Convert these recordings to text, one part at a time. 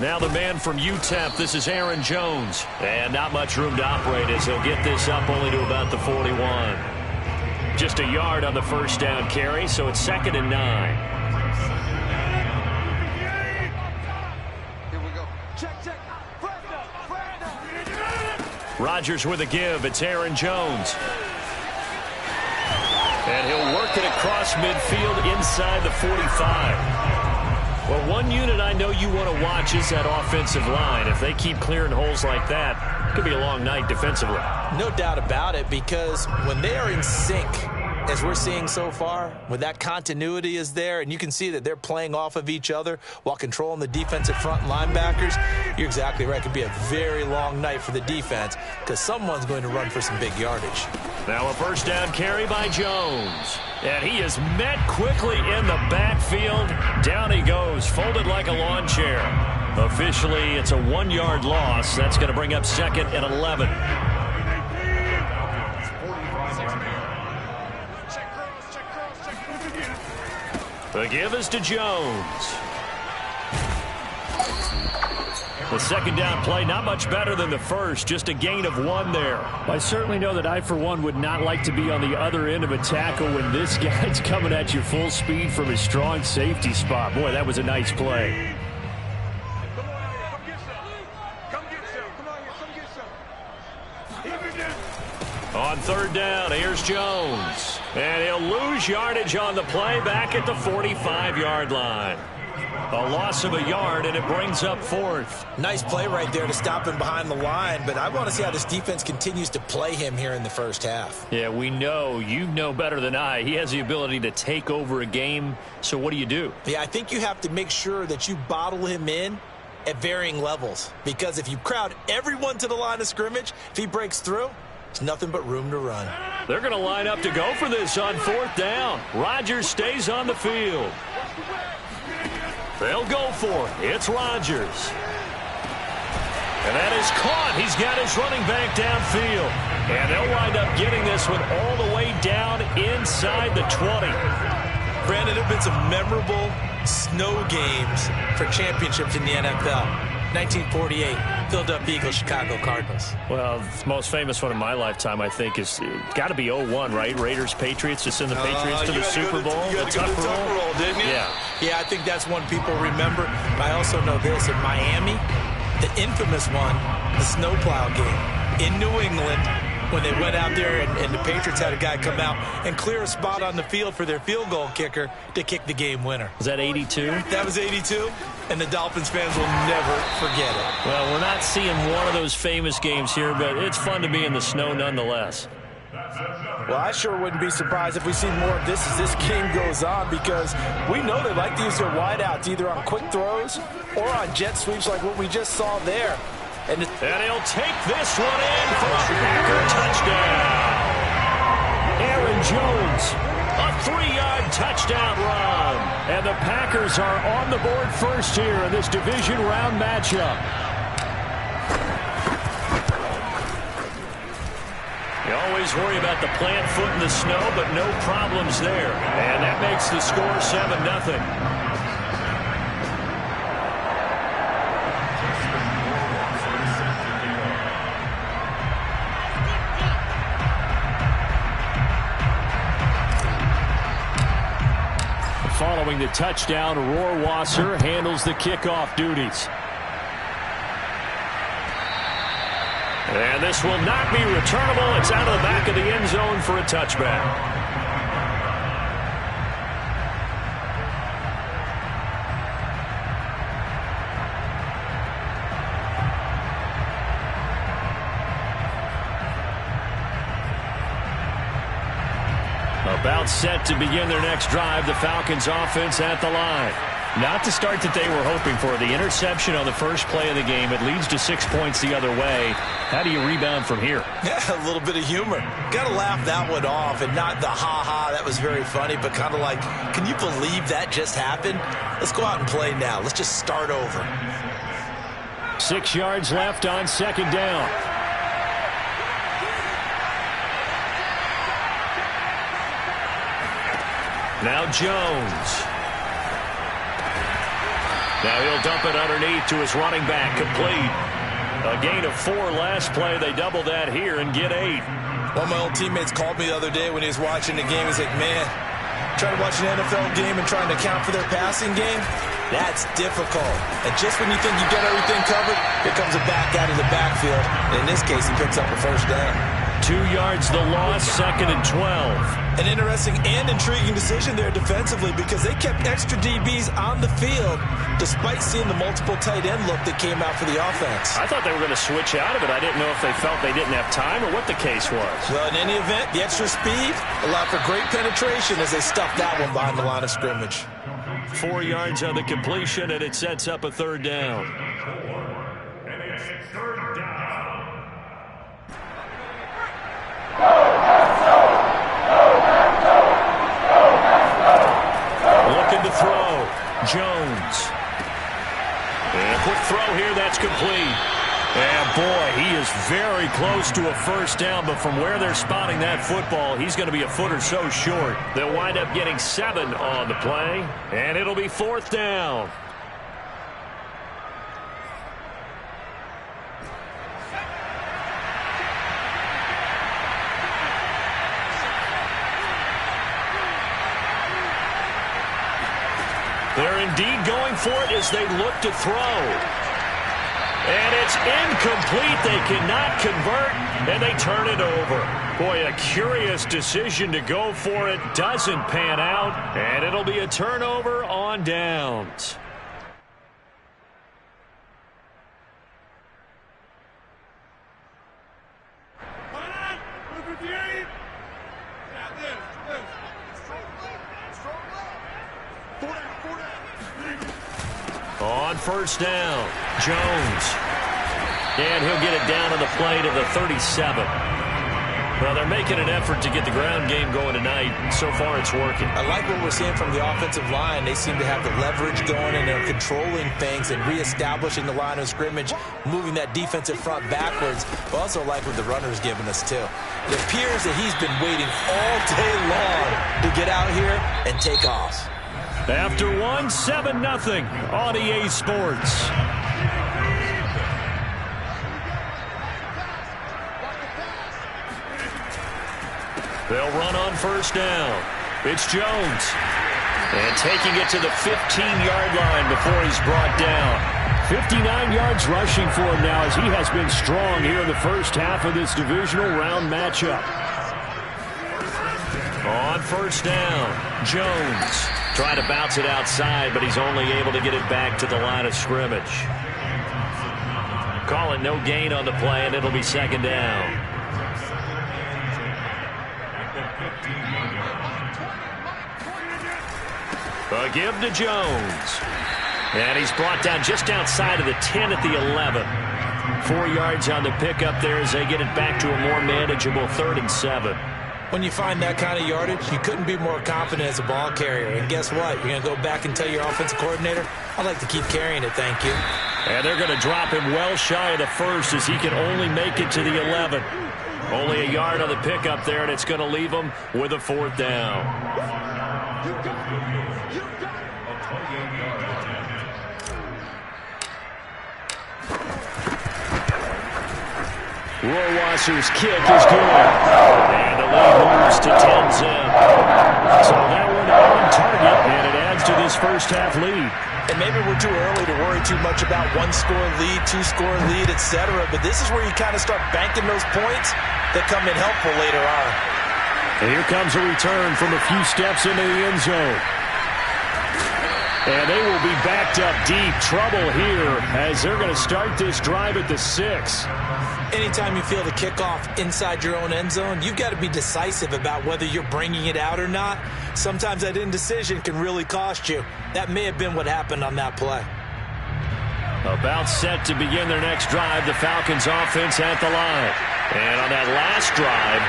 Now the man from UTEP, this is Aaron Jones. And not much room to operate as he'll get this up only to about the 41. Just a yard on the first down carry, so it's 2nd and 9. Here we go. Check. Rodgers with a give. It's Aaron Jones. And he'll work it across midfield inside the 45. Well, one unit I know you want to watch is that offensive line. If they keep clearing holes like that, it could be a long night defensively. No doubt about it, because when they are in sync, as we're seeing so far, when that continuity is there, and you can see that they're playing off of each other while controlling the defensive front linebackers, you're exactly right. It could be a very long night for the defense because someone's going to run for some big yardage. Now a first down carry by Jones. And he is met quickly in the backfield. Down he goes, folded like a lawn chair. Officially, it's a 1-yard loss. That's going to bring up 2nd and 11. The give is to Jones. The second down play, not much better than the first, just a gain of 1 there. I certainly know that I, for one, would not like to be on the other end of a tackle when this guy's coming at you full speed from his strong safety spot. Boy, that was a nice play. On 3rd down, here's Jones. And he'll lose yardage on the play back at the 45-yard line. A loss of a yard, and it brings up 4th. Nice play right there to stop him behind the line, but I want to see how this defense continues to play him here in the first half. Yeah, we know. You know better than I. He has the ability to take over a game, so what do you do? Yeah, I think you have to make sure that you bottle him in at varying levels, because if you crowd everyone to the line of scrimmage, if he breaks through, there's nothing but room to run. They're going to line up to go for this on 4th down. Rodgers stays on the field. They'll go for it. It's Rodgers. And that is caught. He's got his running back downfield. And they'll wind up getting this one all the way down inside the 20. Brandon, there have been some memorable snow games for championships in the NFL. 1948, Philadelphia Eagles, Chicago Cardinals. Well, the most famous one in my lifetime, I think, is got to be 01, right? Raiders, Patriots, to send the Patriots to the Super Bowl. You had to go to the Tuck roll, didn't you? Yeah, I think that's one people remember. But I also know this. In Miami, the infamous one, the snowplow game in New England, when they went out there and the Patriots had a guy come out and clear a spot on the field for their field goal kicker to kick the game winner. Was that 82? That was 82, and the Dolphins fans will never forget it. Well, we're not seeing one of those famous games here, but it's fun to be in the snow nonetheless. Well, I sure wouldn't be surprised if we see more of this as this game goes on, because we know they like to use their wideouts either on quick throws or on jet sweeps like what we just saw there. And he'll take this one in for a Packer touchdown. Aaron Jones, a 3-yard touchdown run. And the Packers are on the board first here in this division round matchup. You always worry about the plant foot in the snow, but no problems there. And that makes the score 7-0. Following the touchdown, Rohrwasser handles the kickoff duties. And this will not be returnable. It's out of the back of the end zone for a touchback. About set to begin their next drive, the Falcons offense at the line. Not the start that they were hoping for. The interception on the first play of the game. It leads to 6 points the other way. How do you rebound from here? Yeah, a little bit of humor. Got to laugh that one off, and not the ha-ha, that was very funny, but kind of like, can you believe that just happened? Let's go out and play now. Let's just start over. 6 yards left on 2nd down. Now Jones. Now he'll dump it underneath to his running back, complete. A gain of 4 last play. They double that here and get 8. One of my old teammates called me the other day when he was watching the game. He's like, man, trying to watch an NFL game and trying to account for their passing game, that's difficult. And just when you think you get everything covered, here comes a back out of the backfield. And in this case, he picks up a first down. 2 yards the loss, 2nd and 12. An interesting and intriguing decision there defensively because they kept extra DBs on the field despite seeing the multiple tight end look that came out for the offense. I thought they were going to switch out of it. I didn't know if they felt they didn't have time or what the case was. Well, in any event, the extra speed allowed for great penetration as they stuffed that one behind the line of scrimmage. 4 yards on the completion, and it sets up a 3rd down. Looking to throw. Jones. And a quick throw here, that's complete. And boy, he is very close to a first down, but from where they're spotting that football, he's going to be a foot or so short. They'll wind up getting 7 on the play, and it'll be 4th down. They're indeed going for it as they look to throw. And it's incomplete. They cannot convert, and they turn it over. Boy, a curious decision to go for it. Doesn't pan out, and it'll be a turnover on downs. On first down, Jones. And he'll get it down on the play to the 37. Well, they're making an effort to get the ground game going tonight. So far, it's working. I like what we're seeing from the offensive line. They seem to have the leverage going, and they're controlling things and reestablishing the line of scrimmage, moving that defensive front backwards. I also like what the runner's giving us, too. It appears that he's been waiting all day long to get out here and take off. After 1, 7-0 on EA Sports. They'll run on first down. It's Jones. And taking it to the 15-yard line before he's brought down. 59 yards rushing for him now as he has been strong here in the first half of this divisional round matchup. On first down, Jones. Trying to bounce it outside, but he's only able to get it back to the line of scrimmage. Call it no gain on the play, and it'll be 2nd down. A give to Jones. And he's brought down just outside of the 10 at the 11. 4 yards on the pickup there as they get it back to a more manageable 3rd and 7. When you find that kind of yardage, you couldn't be more confident as a ball carrier. And guess what? You're going to go back and tell your offensive coordinator, I'd like to keep carrying it, thank you. And they're going to drop him well shy of the 1st as he can only make it to the 11. Only a yard on the pickup there, and it's going to leave him with a 4th down. Rohrwasser's kick is good. And the lead moves to 10-zip. So that one on target, and it adds to this first-half lead. And maybe we're too early to worry too much about 1-score lead, 2-score lead, etc. But this is where you kind of start banking those points that come in helpful later on. And here comes a return from a few steps into the end zone. And they will be backed up deep. Trouble here as they're going to start this drive at the 6. Anytime you feel the kickoff inside your own end zone, you've got to be decisive about whether you're bringing it out or not. Sometimes that indecision can really cost you. That may have been what happened on that play. About set to begin their next drive, the Falcons offense at the line. And on that last drive,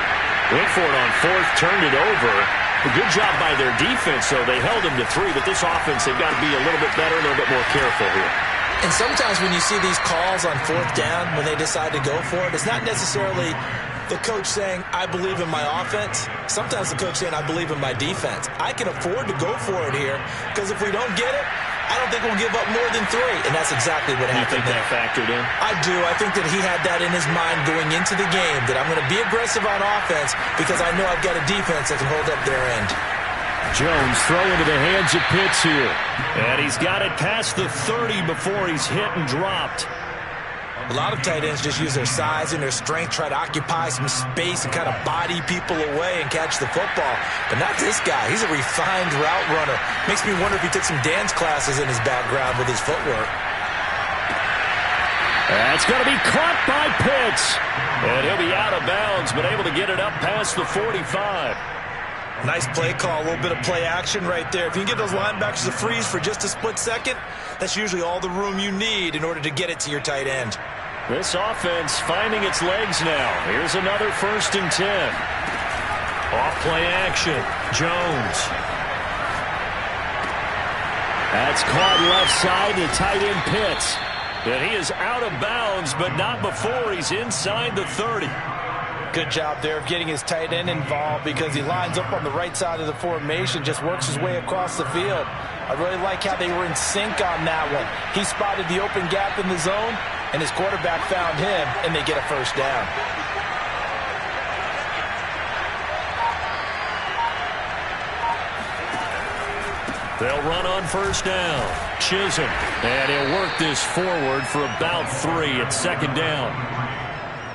went for it on 4th, turned it over. A good job by their defense, though. They held them to 3, but this offense, they've got to be a little bit better, a little bit more careful here. And sometimes when you see these calls on 4th down, when they decide to go for it, it's not necessarily the coach saying, I believe in my offense. Sometimes the coach saying, I believe in my defense. I can afford to go for it here because if we don't get it, I don't think we'll give up more than 3, and that's exactly what happened. You think that factored in? I do. I think that he had that in his mind going into the game, that I'm going to be aggressive on offense because I know I've got a defense that can hold up their end. Jones throw into the hands of Pitts here. And he's got it past the 30 before he's hit and dropped. A lot of tight ends just use their size and their strength, try to occupy some space and kind of body people away and catch the football. But not this guy. He's a refined route runner. Makes me wonder if he took some dance classes in his background with his footwork. That's going to be caught by Pitts. And he'll be out of bounds, but able to get it up past the 45. Nice play call, a little bit of play action right there. If you can get those linebackers to freeze for just a split second, that's usually all the room you need in order to get it to your tight end. This offense finding its legs now. Here's another 1st and 10. Off play action. Jones. That's caught left side to tight end Pitts. And he is out of bounds, but not before he's inside the 30. Good job there of getting his tight end involved because he lines up on the right side of the formation, just works his way across the field. I really like how they were in sync on that one. He spotted the open gap in the zone, and his quarterback found him, and they get a 1st down. They'll run on 1st down. Chisholm, and he'll work this forward for about 3 at 2nd down.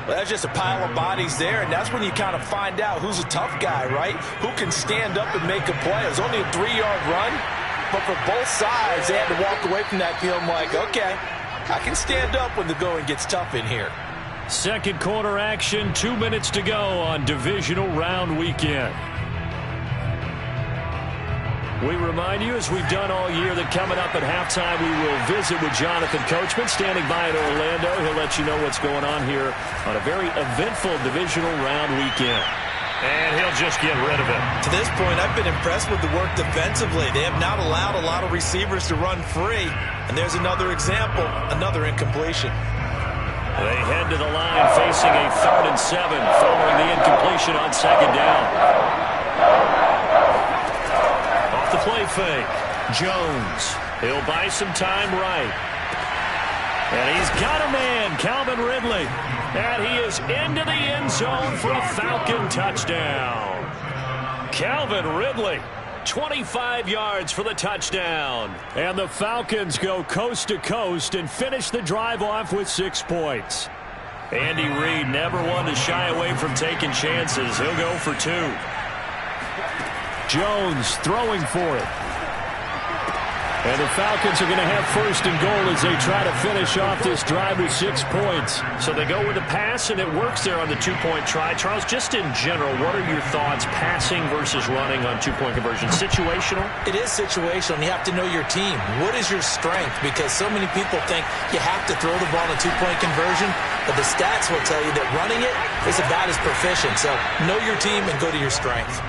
Well, that's just a pile of bodies there, and that's when you kind of find out who's a tough guy, right? Who can stand up and make a play. It was only a 3-yard run, but for both sides, they had to walk away from that feeling like, okay, I can stand up when the going gets tough in here. 2nd quarter action, 2 minutes to go on divisional round weekend. We remind you, as we've done all year, that coming up at halftime, we will visit with Jonathan Coachman, standing by in Orlando. He'll let you know what's going on here on a very eventful divisional round weekend. And he'll just get rid of it. To this point, I've been impressed with the work defensively. They have not allowed a lot of receivers to run free. And there's another example, another incompletion. They head to the line facing a 3rd and 7 following the incompletion on 2nd down. The play fake. Jones. He'll buy some time right. And he's got a man, Calvin Ridley. And he is into the end zone for a Falcon touchdown. Calvin Ridley, 25 yards for the touchdown. And the Falcons go coast to coast and finish the drive off with 6 points. Andy Reid never one to shy away from taking chances. He'll go for 2. Jones throwing for it. And the Falcons are going to have 1st and goal as they try to finish off this drive with 6 points. So they go with a pass, and it works there on the 2-point try. Charles, just in general, what are your thoughts passing versus running on 2-point conversion? Situational? It is situational, and you have to know your team. What is your strength? Because so many people think you have to throw the ball in a 2-point conversion, but the stats will tell you that running it is about as proficient. So know your team and go to your strength.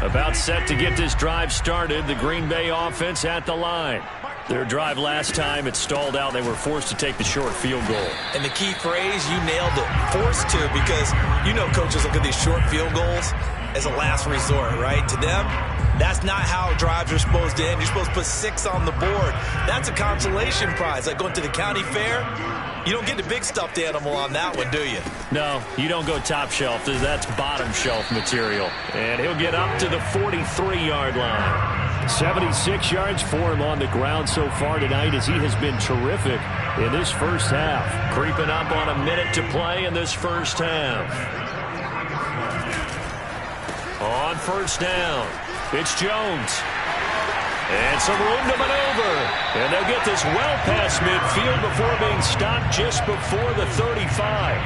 About set to get this drive started. The Green Bay offense at the line. Their drive last time, it stalled out. They were forced to take the short field goal. And the key phrase, you nailed it. Forced to, because you know coaches look at these short field goals as a last resort, right? To them, that's not how drives are supposed to end. You're supposed to put 6 on the board. That's a consolation prize. Like going to the county fair, you don't get the big stuffed animal on that one, do you? No, you don't go top shelf. That's bottom shelf material. And he'll get up to the 43-yard line. 76 yards for him on the ground so far tonight, as he has been terrific in this first half. Creeping up on a minute to play in this first half. On 1st down, it's Jones. And some room to maneuver. And they'll get this well past midfield before being stopped just before the 35.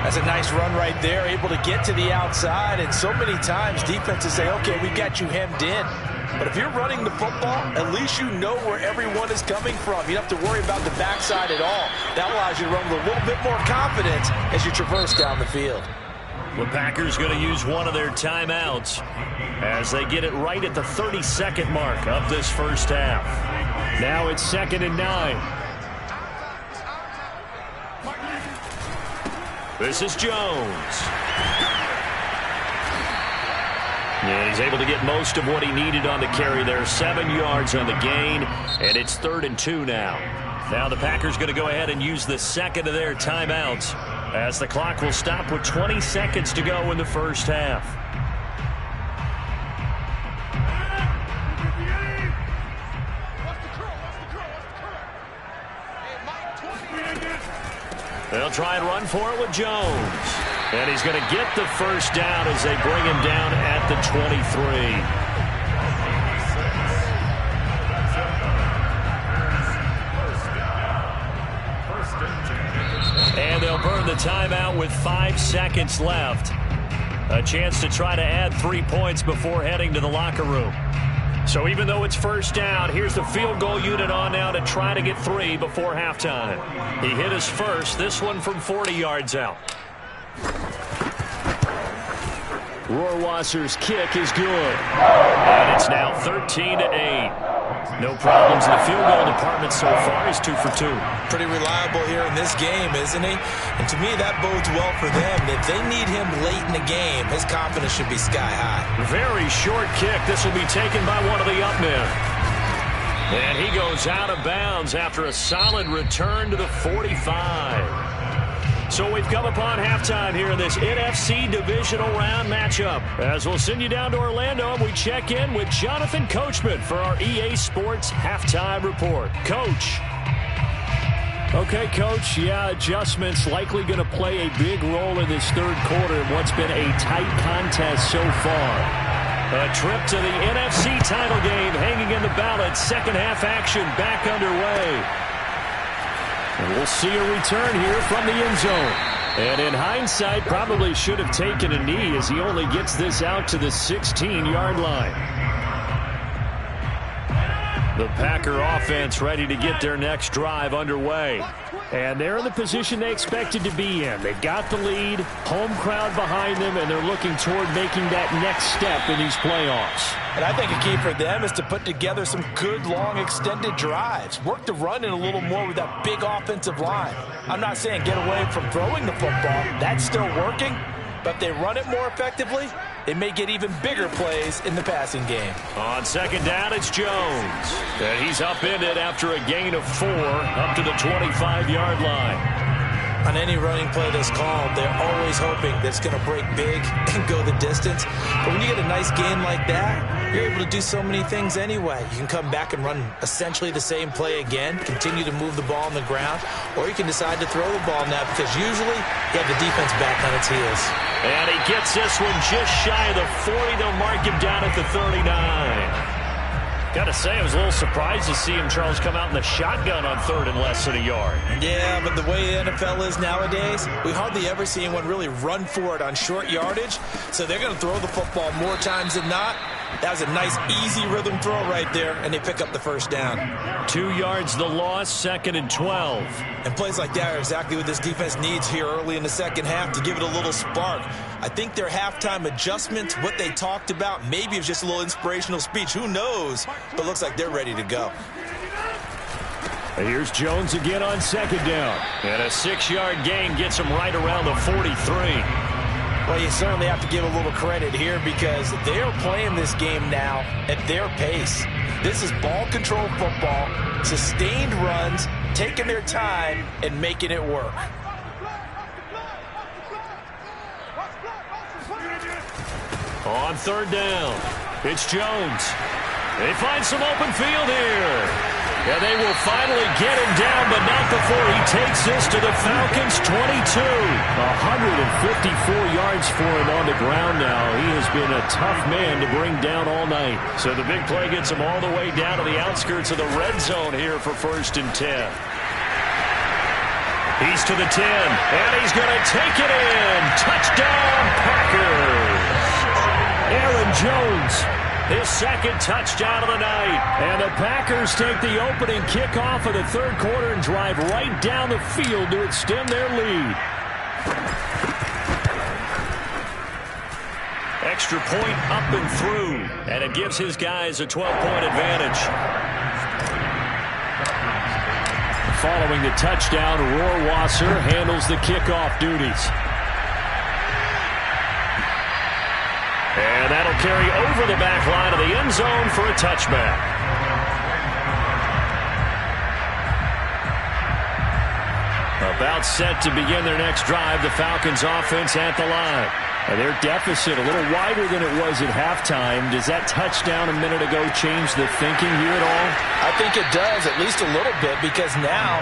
That's a nice run right there, able to get to the outside. And so many times defenses say, okay, we got you hemmed in. But if you're running the football, at least you know where everyone is coming from. You don't have to worry about the backside at all. That allows you to run with a little bit more confidence as you traverse down the field. The Packers going to use one of their timeouts as they get it right at the 32nd mark of this first half. Now it's 2nd and 9. This is Jones. And he's able to get most of what he needed on the carry there. 7 yards on the gain, and it's 3rd and 2 now. Now the Packers going to go ahead and use the second of their timeouts as the clock will stop with 20 seconds to go in the first half. They'll try and run for it with Jones. And he's going to get the first down as they bring him down at the 23. And they'll burn the timeout with 5 seconds left. A chance to try to add 3 points before heading to the locker room. So even though it's first down, here's the field goal unit on now to try to get 3 before halftime. He hit his first, this one from 40 yards out. Rohrwasser's kick is good. And it's now 13-8. No problems in the field goal department so far. He's 2 for 2. Pretty reliable here in this game, isn't he? And to me, that bodes well for them. If they need him late in the game, his confidence should be sky high. Very short kick. This will be taken by one of the up men. And he goes out of bounds after a solid return to the 45. So we've come upon halftime here in this NFC divisional round matchup. As we'll send you down to Orlando, and we check in with Jonathan Coachman for our EA Sports Halftime Report. Coach. Okay, Coach, adjustments likely going to play a big role in this third quarter in what's been a tight contest so far. A trip to the NFC title game hanging in the balance. Second half action back underway. And we'll see a return here from the end zone. And in hindsight, probably should have taken a knee as he only gets this out to the 16-yard line. The Packer offense ready to get their next drive underway. And they're in the position they expected to be in. They've got the lead, home crowd behind them, and they're looking toward making that next step in these playoffs. And I think a key for them is to put together some good, long, extended drives. Work the run in a little more with that big offensive line. I'm not saying get away from throwing the football. That's still working. But if they run it more effectively, they may get even bigger plays in the passing game. On second down, it's Jones. And he's upended after a gain of 4 up to the 25-yard line. On any running play that's called, they're always hoping that it's going to break big and go the distance. But when you get a nice gain like that, you're able to do so many things anyway. You can come back and run essentially the same play again, continue to move the ball on the ground, or you can decide to throw the ball now because usually you have the defense back on its heels. And he gets this one just shy of the 40. They'll mark him down at the 39. Got to say, I was a little surprised to see him, Charles, come out in the shotgun on 3rd and less than a yard. Yeah, but the way the NFL is nowadays, we hardly ever see anyone really run for it on short yardage. So they're going to throw the football more times than not. That was a nice, easy rhythm throw right there, and they pick up the first down. 2 yards the loss, 2nd and 12. And plays like that are exactly what this defense needs here early in the second half to give it a little spark. I think their halftime adjustments, what they talked about, maybe it's just a little inspirational speech. Who knows? But looks like they're ready to go. Here's Jones again on second down. And a 6-yard gain gets him right around the 43. Well, you certainly have to give a little credit here because they're playing this game now at their pace. This is ball control football, sustained runs, taking their time, and making it work. On 3rd down, it's Jones. They find some open field here. And they will finally get him down, but not before he takes this to the Falcons' 22. 154 yards for him on the ground now. He has been a tough man to bring down all night. So the big play gets him all the way down to the outskirts of the red zone here for 1st and 10. He's to the 10, and he's going to take it in. Touchdown, Packers. Aaron Jones. His second touchdown of the night. And the Packers take the opening kickoff of the third quarter and drive right down the field to extend their lead. Extra point up and through. And it gives his guys a 12-point advantage. following the touchdown, Rohrwasser handles the kickoff duties. And that'll carry over the back line of the end zone for a touchback. About set to begin their next drive, the Falcons offense at the line. And their deficit a little wider than it was at halftime. Does that touchdown a minute ago change the thinking here at all? I think it does, at least a little bit, because now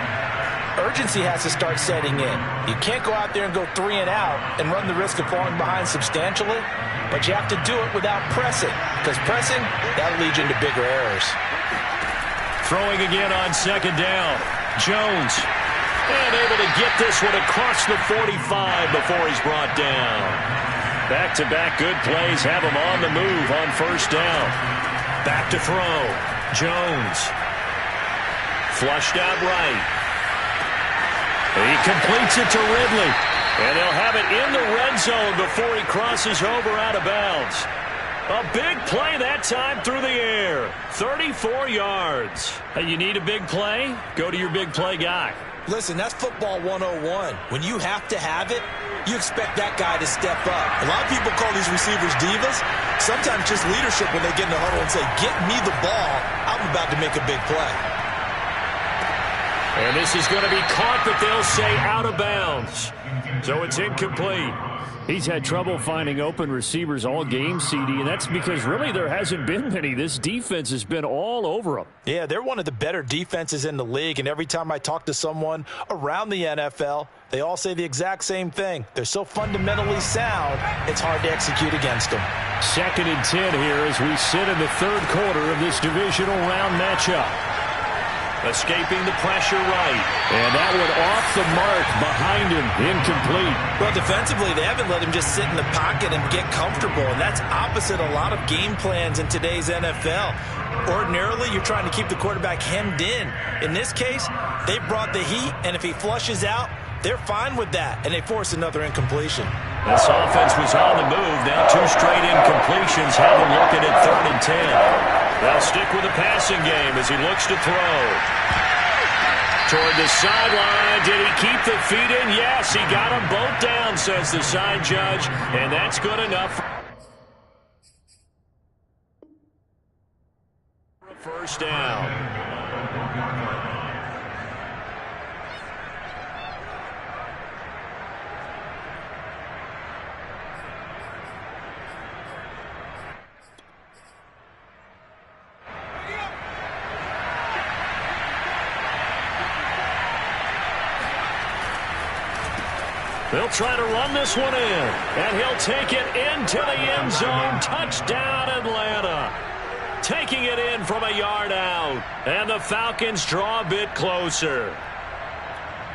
urgency has to start setting in. You can't go out there and go 3 and out and run the risk of falling behind substantially, but you have to do it without pressing, because pressing, that'll lead you into bigger errors. Throwing again on second down. Jones. And able to get this one across the 45 before he's brought down. Back-to-back good plays have him on the move on first down. Back to throw. Jones. Flushed out right. He completes it to Ridley. And he'll have it in the red zone before he crosses over out of bounds. A big play that time through the air. 34 yards. Hey, you need a big play? Go to your big play guy. Listen, that's football 101. When you have to have it, you expect that guy to step up. A lot of people call these receivers divas. Sometimes just leadership when they get in the huddle and say, get me the ball. I'm about to make a big play. And this is going to be caught, but they'll say out of bounds. So it's incomplete. He's had trouble finding open receivers all game, CD, and that's because really there hasn't been many. This defense has been all over them. Yeah, they're one of the better defenses in the league, and every time I talk to someone around the NFL, they all say the exact same thing. They're so fundamentally sound, it's hard to execute against them. 2nd and 10 here as we sit in the third quarter of this divisional round matchup. Escaping the pressure right. And that one off the mark behind him. Incomplete. Well, defensively, they haven't let him just sit in the pocket and get comfortable. And that's opposite a lot of game plans in today's NFL. Ordinarily, you're trying to keep the quarterback hemmed in. In this case, they brought the heat, and if he flushes out, they're fine with that. And they force another incompletion. This offense was on the move. Now 2 straight incompletions have him looking at 3rd and 10. They'll stick with the passing game as he looks to throw. Toward the sideline. Did he keep the feet in? Yes, he got them both down, says the side judge. And that's good enough for a first down. They'll try to run this one in, and he'll take it into the end zone. Touchdown, Atlanta. Taking it in from a yard out, and the Falcons draw a bit closer.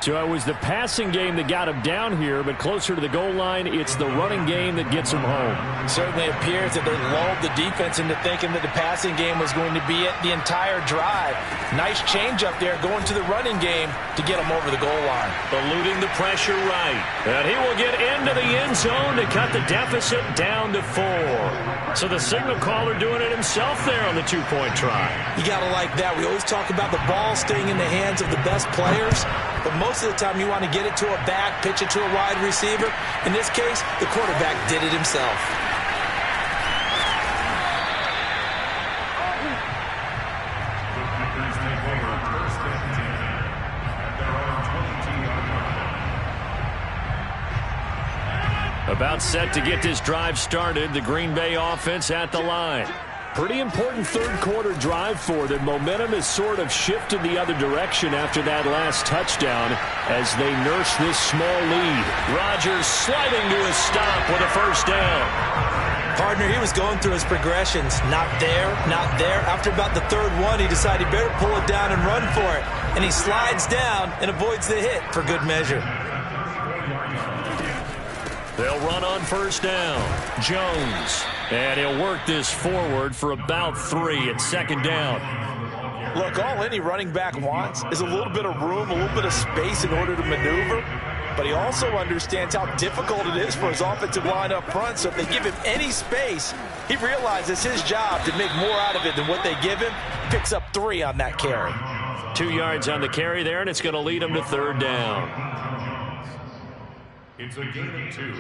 So it was the passing game that got him down here, but closer to the goal line, it's the running game that gets him home. Certainly appears that they lulled the defense into thinking that the passing game was going to be it the entire drive. Nice change up there going to the running game to get him over the goal line. Eluding the pressure right. And he will get into the end zone to cut the deficit down to 4. So the signal caller doing it himself there on the 2-point try. You got to like that. We always talk about the ball staying in the hands of the best players. But most of the time you want to get it to a back, pitch it to a wide receiver. In this case, the quarterback did it himself. About set to get this drive started, the Green Bay offense at the line. Pretty important third quarter drive for them. Momentum has sort of shifted the other direction after that last touchdown as they nurse this small lead. Rodgers sliding to a stop with a first down. Partner, he was going through his progressions. Not there, not there. After about the third one, he decided he better pull it down and run for it. And he slides down and avoids the hit for good measure. They'll run on first down. Jones. And he'll work this forward for about 3 at second down. Look, all any running back wants is a little bit of room, a little bit of space in order to maneuver. But he also understands how difficult it is for his offensive line up front. So if they give him any space, he realizes his job to make more out of it than what they give him. Picks up 3 on that carry. 2 yards on the carry there, and it's going to lead them to third down. It's a gain of 2.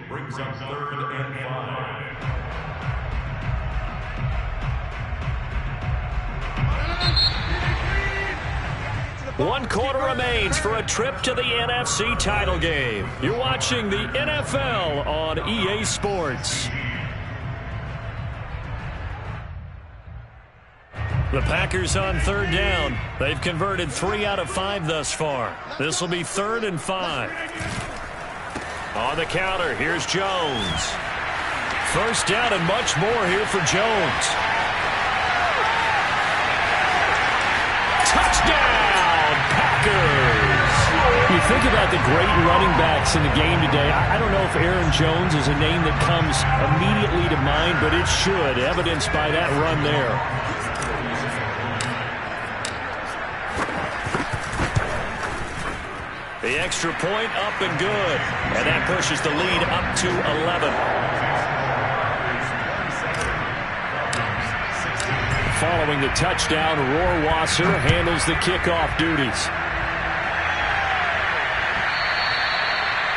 Brings up 3rd and 5. One quarter remains for a trip to the NFC title game. You're watching the NFL on EA Sports. The Packers on third down. They've converted 3 out of 5 thus far. This will be 3rd and 5. On the counter, here's Jones. First down and much more here for Jones. Touchdown, Packers! You think about the great running backs in the game today. I don't know if Aaron Jones is a name that comes immediately to mind, but it should, evidenced by that run there. The extra point up and good. And that pushes the lead up to 11. Following the touchdown, Rohrwasser handles the kickoff duties.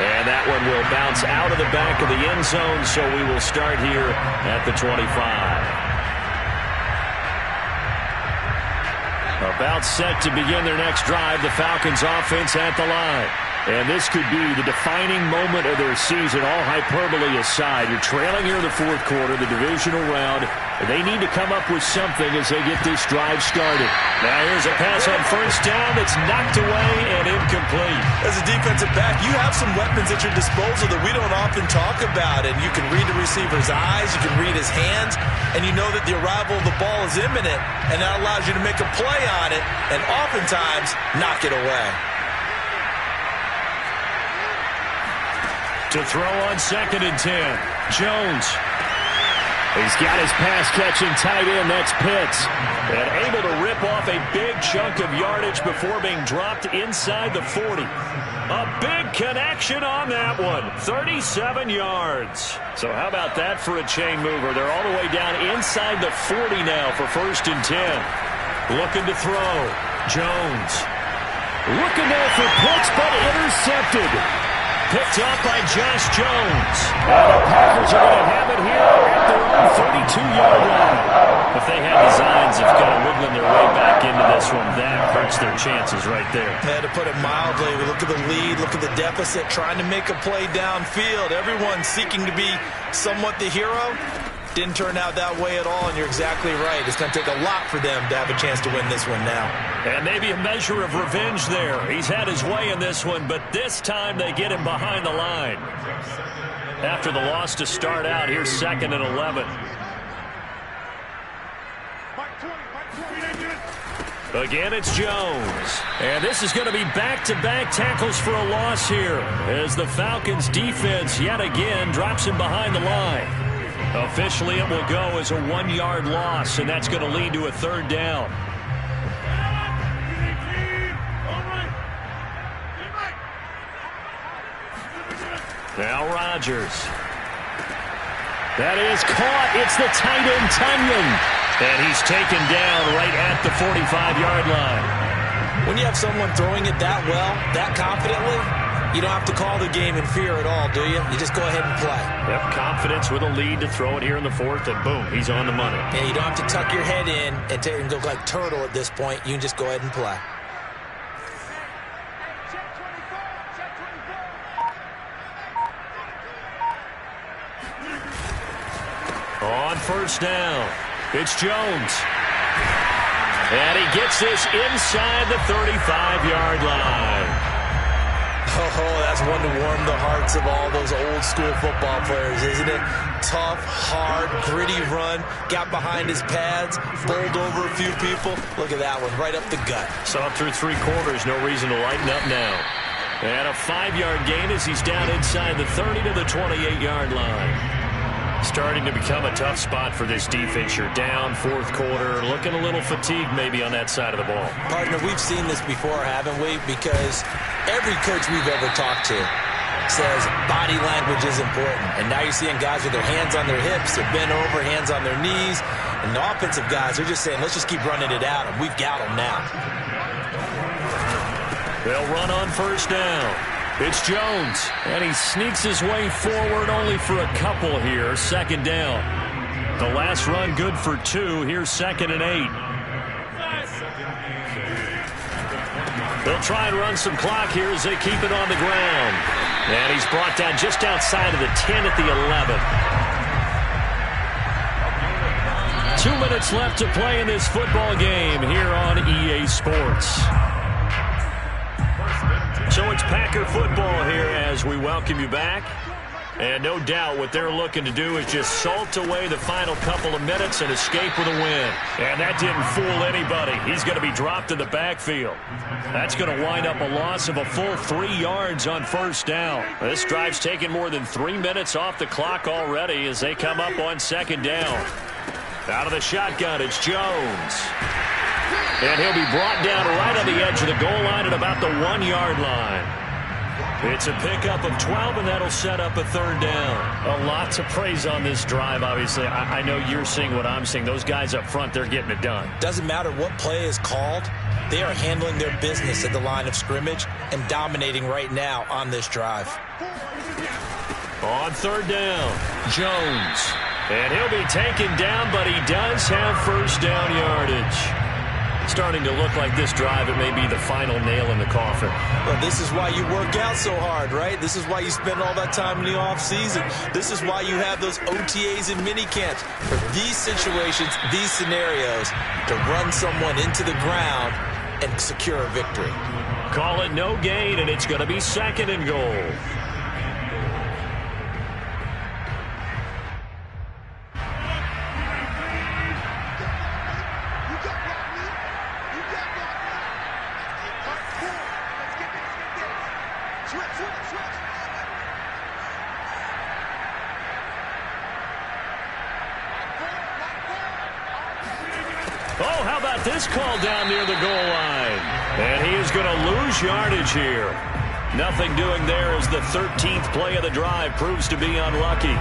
And that one will bounce out of the back of the end zone, so we will start here at the 25. About set to begin their next drive, the Falcons offense at the line. And this could be the defining moment of their season, all hyperbole aside. You're trailing here in the 4th quarter, the divisional round. They need to come up with something as they get this drive started. Now here's a pass on first down that's knocked away and incomplete. As a defensive back, you have some weapons at your disposal that we don't often talk about. And you can read the receiver's eyes, you can read his hands, and you know that the arrival of the ball is imminent, and that allows you to make a play on it and oftentimes knock it away. To throw on 2nd and 10, Jones. He's got his pass-catching tight end, that's Pitts. And able to rip off a big chunk of yardage before being dropped inside the 40. A big connection on that one, 37 yards. So how about that for a chain mover? They're all the way down inside the 40 now for 1st and 10. Looking to throw, Jones. Looking there for Pitts, but intercepted. Picked up by Josh Jones. And the Packers are going to have it here at their own 32-yard line. If they had designs of kind of wiggling their way back into this one, that hurts their chances right there. Yeah, to put it mildly, look at the lead, look at the deficit, trying to make a play downfield. Everyone seeking to be somewhat the hero. Didn't turn out that way at all, and you're exactly right. It's going to take a lot for them to have a chance to win this one now. And maybe a measure of revenge there. He's had his way in this one, but this time they get him behind the line. After the loss to start out, here's 2nd and 11. Again, it's Jones. And this is going to be back-to-back tackles for a loss here, as the Falcons' defense yet again drops him behind the line. Officially, it will go as a 1-yard loss, and that's going to lead to a 3rd down. Now Rodgers. That is caught. It's the tight end, Tunyon. And he's taken down right at the 45-yard line. When you have someone throwing it that well, that confidently, you don't have to call the game in fear at all, do you? You just go ahead and play. Yep, confidence with a lead to throw it here in the 4th, and boom, he's on the money. Yeah, you don't have to tuck your head in and go like turtle at this point. You can just go ahead and play. On first down, it's Jones. And he gets this inside the 35-yard line. Oh, that's one to warm the hearts of all those old-school football players, isn't it? Tough, hard, gritty run, got behind his pads, bowled over a few people. Look at that one, right up the gut. Saw it through 3 quarters, no reason to lighten up now. And a 5-yard gain as he's down inside the 30 to the 28-yard line. Starting to become a tough spot for this defense. You're down 4th quarter, looking a little fatigued maybe on that side of the ball. Partner, we've seen this before, haven't we? Because every coach we've ever talked to says body language is important. And now you're seeing guys with their hands on their hips, they're bent over, hands on their knees. And the offensive guys are just saying, let's just keep running it out, and we've got them now. They'll run on first down. It's Jones, and he sneaks his way forward only for a couple here. Second down. The last run good for 2. Here's 2nd and 8. They'll try and run some clock here as they keep it on the ground. And he's brought down just outside of the 10 at the 11. 2 minutes left to play in this football game here on EA Sports. So it's Packer football here as we welcome you back. And no doubt what they're looking to do is just salt away the final couple of minutes and escape with a win. And that didn't fool anybody. He's going to be dropped in the backfield. That's going to wind up a loss of a full 3 yards on first down. This drive's taken more than 3 minutes off the clock already as they come up on second down. Out of the shotgun, it's Jones. And he'll be brought down right on the edge of the goal line at about the 1 yard line. It's a pickup of 12, and that'll set up a third down. A lot to praise on this drive, obviously. I know you're seeing what I'm seeing. Those guys up front, they're getting it done. Doesn't matter what play is called. They are handling their business at the line of scrimmage and dominating right now on this drive. On third down, Jones. And he'll be taken down, but he does have first down yardage. Starting to look like this drive, it may be the final nail in the coffin. Well, this is why you work out so hard, right? This is why you spend all that time in the offseason. This is why you have those OTAs and mini camps. For these situations, these scenarios, to run someone into the ground and secure a victory. Call it no gain, and it's going to be 2nd and goal. Oh, how about this call down near the goal line? And he is going to lose yardage here. Nothing doing there as the 13th play of the drive proves to be unlucky.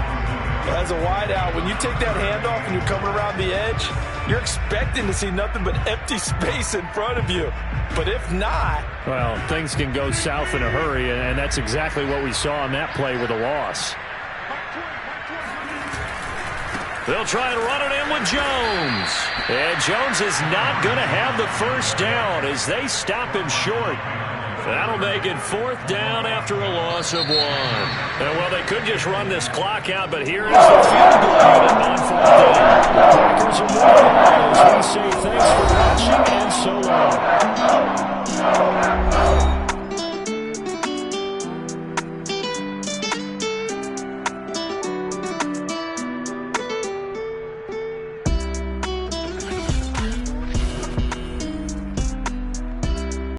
As a wideout, when you take that handoff and you're coming around the edge, you're expecting to see nothing but empty space in front of you. But if not... Well, things can go south in a hurry, and that's exactly what we saw on that play with a loss. They'll try and run it in with Jones. And Jones is not going to have the first down as they stop him short. That'll make it 4th down after a loss of 1. And, well, they could just run this clock out, but here is the field goal unit on 4th down. Packers are moving on as we say thanks for watching and so long.